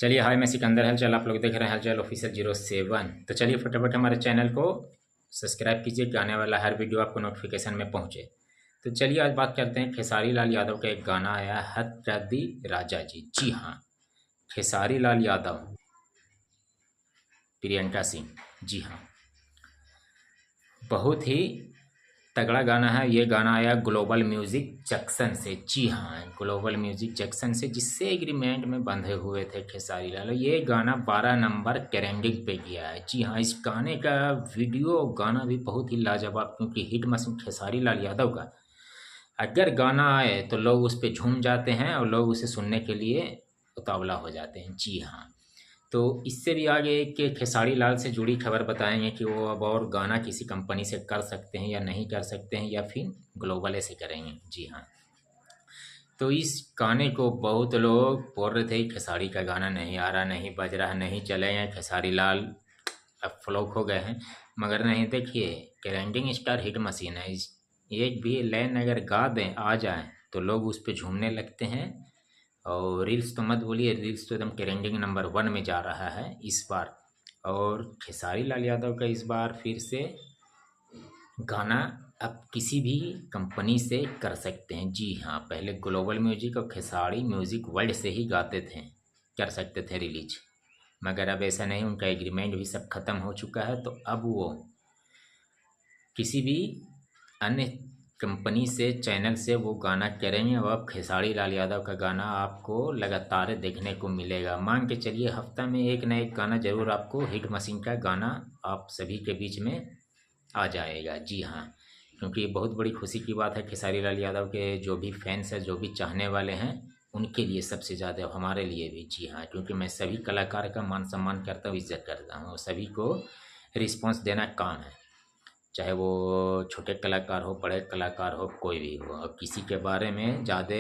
चलिए, हाय, मैं सिकंदर हलचल, आप लोग देख रहे हैं हलचल ऑफिशियल 07। तो चलिए फटाफट हमारे चैनल को सब्सक्राइब कीजिए कि आने वाला हर वीडियो आपको नोटिफिकेशन में पहुंचे। तो चलिए आज बात करते हैं खेसारी लाल यादव का एक गाना आया है, हद कर दी राजा जी। जी हाँ, खेसारी लाल यादव, प्रियंका सिंह। जी हाँ, बहुत ही तगड़ा गाना है। ये गाना आया ग्लोबल म्यूजिक जंक्शन से। जी हाँ, ग्लोबल म्यूजिक जंक्शन से, जिससे एग्रीमेंट में बंधे हुए थे खेसारी लाल। ये गाना 12 नंबर ट्रेंडिंग पे गया है। जी हाँ, इस गाने का वीडियो गाना भी बहुत ही लाजवाब, क्योंकि हिट मशीन खेसारी लाल यादव का अगर गाना आए तो लोग उस पर झूम जाते हैं और लोग उसे सुनने के लिए उतावला हो जाते हैं। जी हाँ, तो इससे भी आगे के खेसारी लाल से जुड़ी खबर बताएंगे कि वो अब और गाना किसी कंपनी से कर सकते हैं या नहीं कर सकते हैं, या फिर ग्लोबल से करेंगे। जी हाँ, तो इस गाने को बहुत लोग बोल रहे थे खेसारी का गाना नहीं आ रहा, नहीं बज रहा, नहीं चलेगा, खेसारी लाल अब फ्लॉप हो गए हैं। मगर नहीं, देखिए, ट्रेंडिंग स्टार हिट मशीन है। इस एक भी लाइन अगर गा दें, आ जाए, तो लोग उस पर झूमने लगते हैं। और रील्स तो मत बोलिए, रील्स तो एकदम ट्रेंडिंग नंबर 1 में जा रहा है इस बार। और खेसारी लाल यादव का इस बार फिर से गाना अब किसी भी कंपनी से कर सकते हैं। जी हाँ, पहले ग्लोबल म्यूजिक और खेसारी म्यूजिक वर्ल्ड से ही गाते थे, कर सकते थे रिलीज, मगर अब ऐसा नहीं, उनका एग्रीमेंट भी सब खत्म हो चुका है। तो अब वो किसी भी अन्य कंपनी से, चैनल से वो गाना करेंगे। और अब खेसारी लाल यादव का गाना आपको लगातार देखने को मिलेगा। मान के चलिए हफ्ता में एक ना एक गाना जरूर आपको हिट मशीन का गाना आप सभी के बीच में आ जाएगा। जी हाँ, क्योंकि ये बहुत बड़ी खुशी की बात है खेसारी लाल यादव के जो भी फैंस हैं, जो भी चाहने वाले हैं, उनके लिए सबसे ज़्यादा, हमारे लिए भी। जी हाँ, क्योंकि मैं सभी कलाकार का मान सम्मान करता हूँ, इज्जत करता हूँ, और सभी को रिस्पॉन्स देना काम है, चाहे वो छोटे कलाकार हो, बड़े कलाकार हो, कोई भी हो। और किसी के बारे में ज़्यादा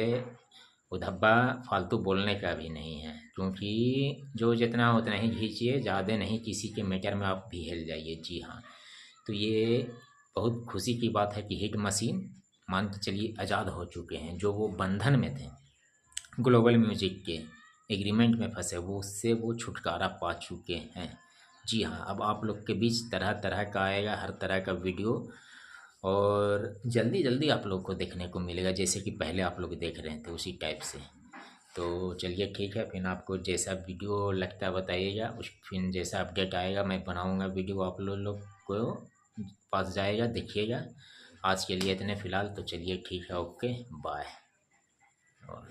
उधब्बा फालतू बोलने का भी नहीं है, क्योंकि जो जितना हो उतना ही खींचिए, ज़्यादा नहीं किसी के मैटर में आप भी हिल जाइए। जी हाँ, तो ये बहुत खुशी की बात है कि हिट मशीन मान के चलिए आज़ाद हो चुके हैं। जो वो बंधन में थे, ग्लोबल म्यूजिक के एग्रीमेंट में फंसे, वो उससे वो छुटकारा पा चुके हैं। जी हाँ, अब आप लोग के बीच तरह तरह का आएगा, हर तरह का वीडियो, और जल्दी जल्दी आप लोग को देखने को मिलेगा, जैसे कि पहले आप लोग देख रहे थे उसी टाइप से। तो चलिए ठीक है, फिर आपको जैसा वीडियो लगता है बताइएगा, उस फिर जैसा अपडेट आएगा मैं बनाऊंगा वीडियो, आप लोग को पास जाएगा, देखिएगा। आज के लिए इतने फ़िलहाल, तो चलिए ठीक है, ओके बाय। और